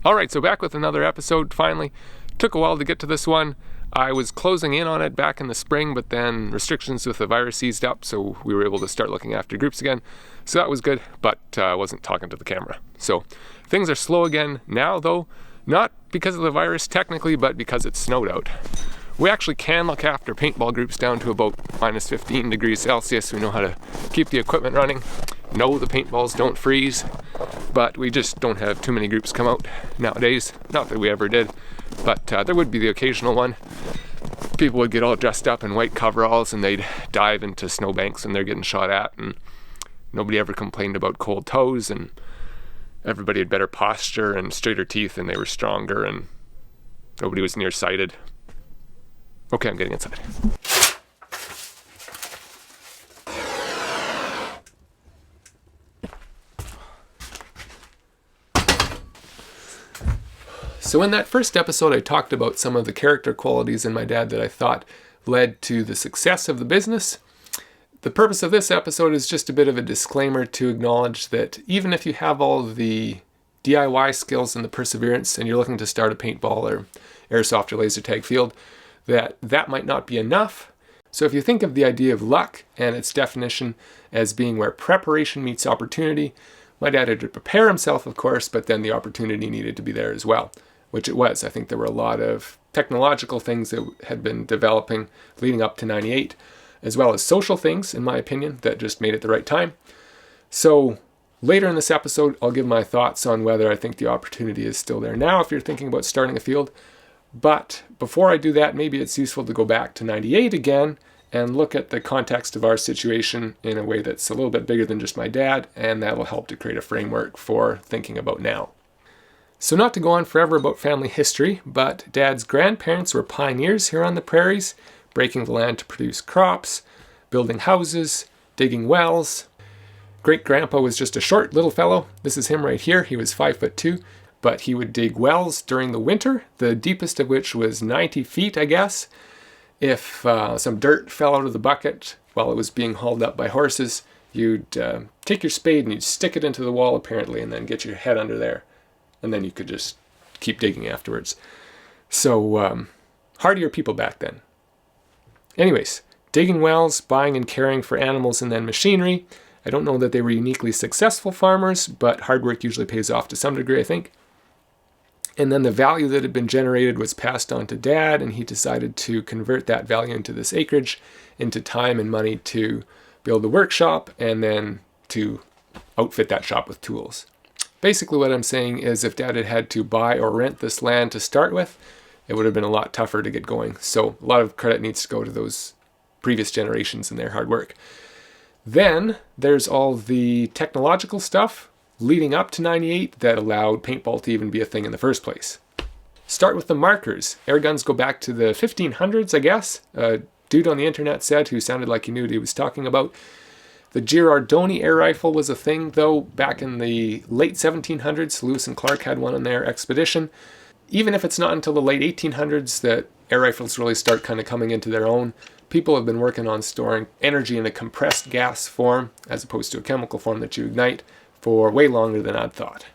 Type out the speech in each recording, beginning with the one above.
Alright, so back with another episode finally. Took a while to get to this one. I was closing in on it back in the spring, but then restrictions with the virus eased up, so we were able to start looking after groups again. So that was good, but I wasn't talking to the camera. So things are slow again now though, not because of the virus technically, but because it snowed out. We actually can look after paintball groups down to about minus 15 degrees Celsius. We know how to keep the equipment running. No, the paintballs don't freeze, but we just don't have too many groups come out nowadays. Not that we ever did, but there would be the occasional one. People would get all dressed up in white coveralls and they'd dive into snowbanks and they're getting shot at, and nobody ever complained about cold toes, and everybody had better posture and straighter teeth and they were stronger, and nobody was nearsighted. Okay, I'm getting inside. So in that first episode, I talked about some of the character qualities in my dad that I thought led to the success of the business. The purpose of this episode is just a bit of a disclaimer to acknowledge that even if you have all the DIY skills and the perseverance and you're looking to start a paintball or airsoft or laser tag field, that might not be enough. So if you think of the idea of luck and its definition as being where preparation meets opportunity, my dad had to prepare himself, of course, but then the opportunity needed to be there as well, which it was. I think there were a lot of technological things that had been developing leading up to 98, as well as social things, in my opinion, that just made it the right time. So later in this episode, I'll give my thoughts on whether I think the opportunity is still there now if you're thinking about starting a field. But before I do that, maybe it's useful to go back to 98 again and look at the context of our situation in a way that's a little bit bigger than just my dad, and that'll help to create a framework for thinking about now. So not to go on forever about family history, but Dad's grandparents were pioneers here on the prairies, breaking the land to produce crops, building houses, digging wells. Great-grandpa was just a short little fellow. This is him right here. He was 5'2", but he would dig wells during the winter, the deepest of which was 90 feet, I guess. If some dirt fell out of the bucket while it was being hauled up by horses, you'd take your spade and you'd stick it into the wall, apparently, and then get your head under there. And then you could just keep digging afterwards. So, hardier people back then. Anyways, digging wells, buying and caring for animals, and then machinery. I don't know that they were uniquely successful farmers, but hard work usually pays off to some degree, I think. And then the value that had been generated was passed on to Dad, and he decided to convert that value into this acreage, into time and money to build a workshop, and then to outfit that shop with tools. Basically what I'm saying is if Dad had had to buy or rent this land to start with, it would have been a lot tougher to get going. So a lot of credit needs to go to those previous generations and their hard work. Then there's all the technological stuff leading up to 98 that allowed paintball to even be a thing in the first place. Start with the markers. Air guns go back to the 1500s, I guess. A dude on the internet said, who sounded like he knew what he was talking about. The Girardoni air rifle was a thing, though, back in the late 1700s. Lewis and Clark had one on their expedition. Even if it's not until the late 1800s that air rifles really start kind of coming into their own, people have been working on storing energy in a compressed gas form, as opposed to a chemical form that you ignite, for way longer than I'd thought.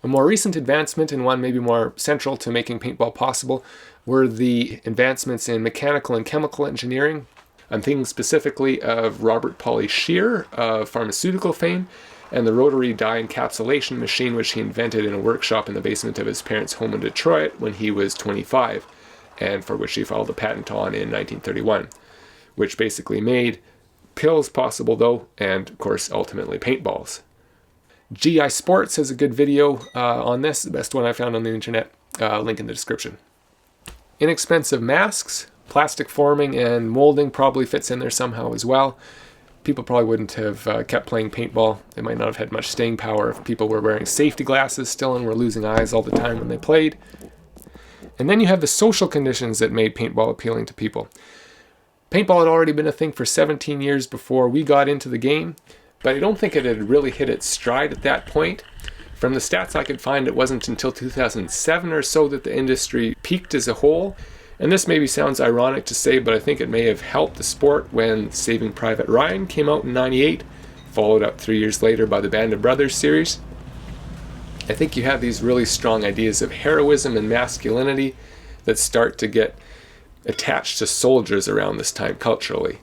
A more recent advancement, and one maybe more central to making paintball possible, were the advancements in mechanical and chemical engineering. I'm thinking specifically of Robert Pauli Scheer of pharmaceutical fame, and the rotary dye encapsulation machine which he invented in a workshop in the basement of his parents' home in Detroit when he was 25, and for which he filed a patent on in 1931, which basically made pills possible though, and of course ultimately paintballs. GI Sportz has a good video on this, the best one I found on the internet, link in the description. Inexpensive masks, plastic forming and molding probably fits in there somehow as well. People probably wouldn't have kept playing paintball. They might not have had much staying power if people were wearing safety glasses still and were losing eyes all the time when they played. And then you have the social conditions that made paintball appealing to people. Paintball had already been a thing for 17 years before we got into the game, but I don't think it had really hit its stride at that point. From the stats I could find, it wasn't until 2007 or so that the industry peaked as a whole. And this maybe sounds ironic to say, but I think it may have helped the sport when Saving Private Ryan came out in 98, followed up 3 years later by the Band of Brothers series. I think you have these really strong ideas of heroism and masculinity that start to get attached to soldiers around this time culturally.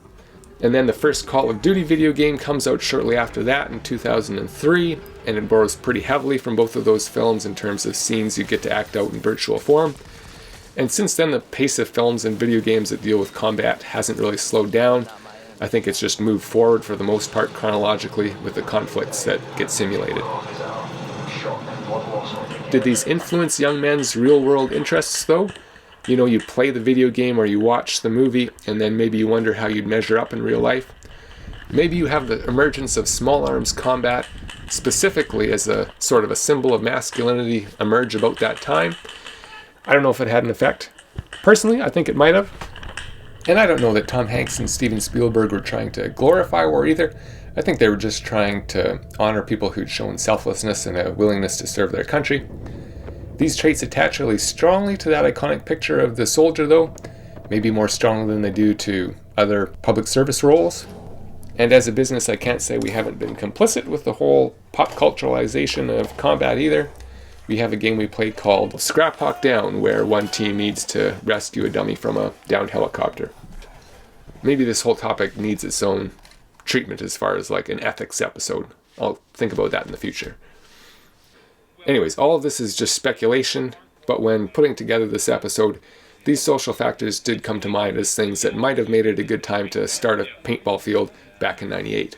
And then the first Call of Duty video game comes out shortly after that in 2003, and it borrows pretty heavily from both of those films in terms of scenes you get to act out in virtual form. And since then, the pace of films and video games that deal with combat hasn't really slowed down. I think it's just moved forward for the most part chronologically with the conflicts that get simulated. Did these influence young men's real-world interests, though? You know, you play the video game or you watch the movie, and then maybe you wonder how you'd measure up in real life. Maybe you have the emergence of small arms combat specifically as a sort of a symbol of masculinity emerge about that time. I don't know if it had an effect. Personally, I think it might have. And I don't know that Tom Hanks and Steven Spielberg were trying to glorify war either. I think they were just trying to honor people who'd shown selflessness and a willingness to serve their country. These traits attach really strongly to that iconic picture of the soldier, though, maybe more strongly than they do to other public service roles. And as a business, I can't say we haven't been complicit with the whole pop culturalization of combat either. We have a game we played called Scrap Hawk Down, where one team needs to rescue a dummy from a downed helicopter. Maybe this whole topic needs its own treatment as far as like an ethics episode. I'll think about that in the future. Anyways, all of this is just speculation, but when putting together this episode, these social factors did come to mind as things that might have made it a good time to start a paintball field back in '98.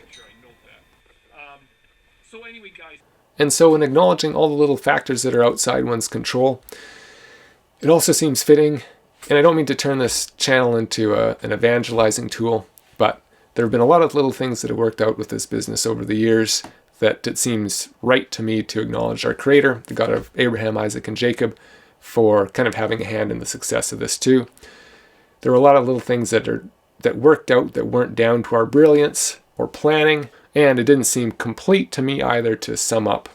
And so in acknowledging all the little factors that are outside one's control, it also seems fitting, and I don't mean to turn this channel into an evangelizing tool, but there have been a lot of little things that have worked out with this business over the years that it seems right to me to acknowledge our Creator, the God of Abraham, Isaac, and Jacob, for kind of having a hand in the success of this too. There were a lot of little things that worked out that weren't down to our brilliance or planning, and it didn't seem complete to me either to sum up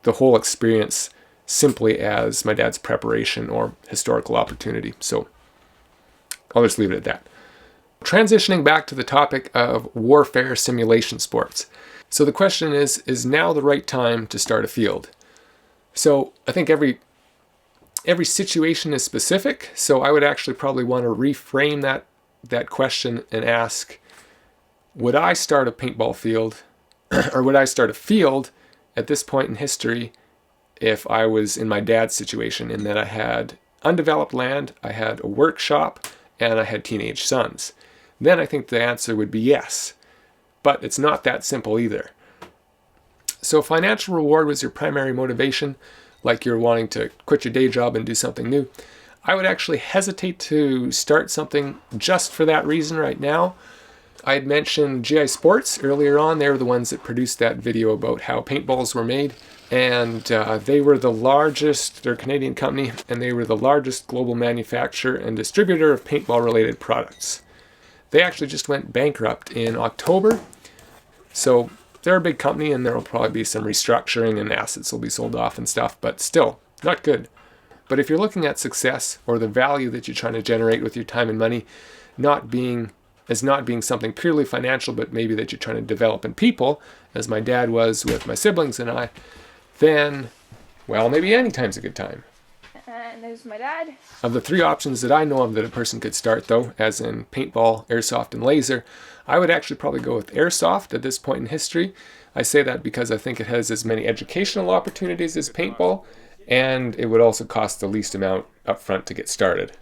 the whole experience simply as my dad's preparation or historical opportunity. So I'll just leave it at that. Transitioning back to the topic of warfare simulation sports. So the question is now the right time to start a field? So I think every situation is specific, so I would actually probably want to reframe that question and ask, would I start a paintball field, or would I start a field at this point in history if I was in my dad's situation, in that I had undeveloped land, I had a workshop, and I had teenage sons? Then I think the answer would be yes. But it's not that simple either. So financial reward was your primary motivation, like you're wanting to quit your day job and do something new. I would actually hesitate to start something just for that reason right now. I had mentioned GI Sportz earlier on. They were the ones that produced that video about how paintballs were made. And they were the largest, they're a Canadian company, and they were the largest global manufacturer and distributor of paintball-related products. They actually just went bankrupt in October. So they're a big company, and there will probably be some restructuring and assets will be sold off and stuff, but still, not good. But if you're looking at success or the value that you're trying to generate with your time and money not being something purely financial, but maybe that you're trying to develop in people, as my dad was with my siblings and I, then, well, maybe any time's a good time. And there's my dad. Of the three options that I know of that a person could start, though, as in paintball, airsoft, and laser, I would actually probably go with airsoft at this point in history. I say that because I think it has as many educational opportunities as paintball, and it would also cost the least amount up front to get started.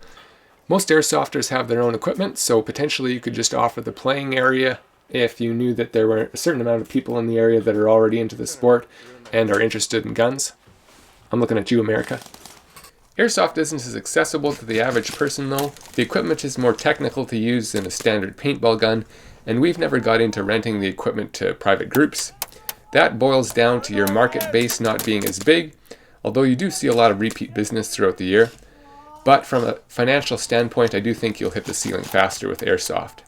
Most airsofters have their own equipment, so potentially you could just offer the playing area if you knew that there were a certain amount of people in the area that are already into the sport and are interested in guns. I'm looking at you, America. Airsoft isn't as accessible to the average person though. The equipment is more technical to use than a standard paintball gun, and we've never got into renting the equipment to private groups. That boils down to your market base not being as big, although you do see a lot of repeat business throughout the year. But from a financial standpoint, I do think you'll hit the ceiling faster with airsoft.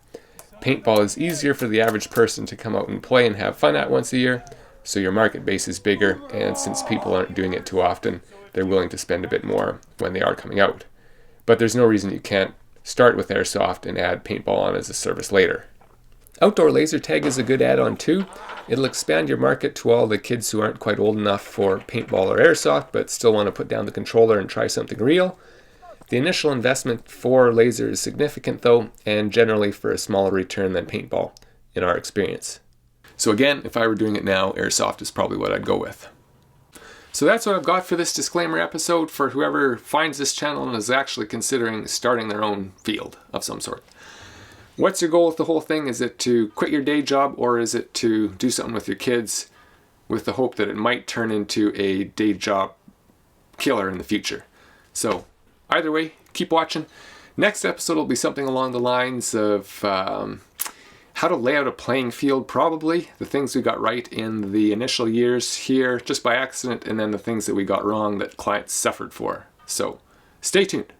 Paintball is easier for the average person to come out and play and have fun at once a year, so your market base is bigger, and since people aren't doing it too often, they're willing to spend a bit more when they are coming out. But there's no reason you can't start with airsoft and add paintball on as a service later. Outdoor laser tag is a good add-on too. It'll expand your market to all the kids who aren't quite old enough for paintball or airsoft but still want to put down the controller and try something real. The initial investment for laser is significant though, and generally for a smaller return than paintball, in our experience. So again, if I were doing it now, airsoft is probably what I'd go with. So that's what I've got for this disclaimer episode for whoever finds this channel and is actually considering starting their own field of some sort. What's your goal with the whole thing? Is it to quit your day job, or is it to do something with your kids with the hope that it might turn into a day job killer in the future? So either way, keep watching. Next episode will be something along the lines of how to lay out a playing field, probably. The things we got right in the initial years here just by accident, and then the things that we got wrong that clients suffered for. So stay tuned.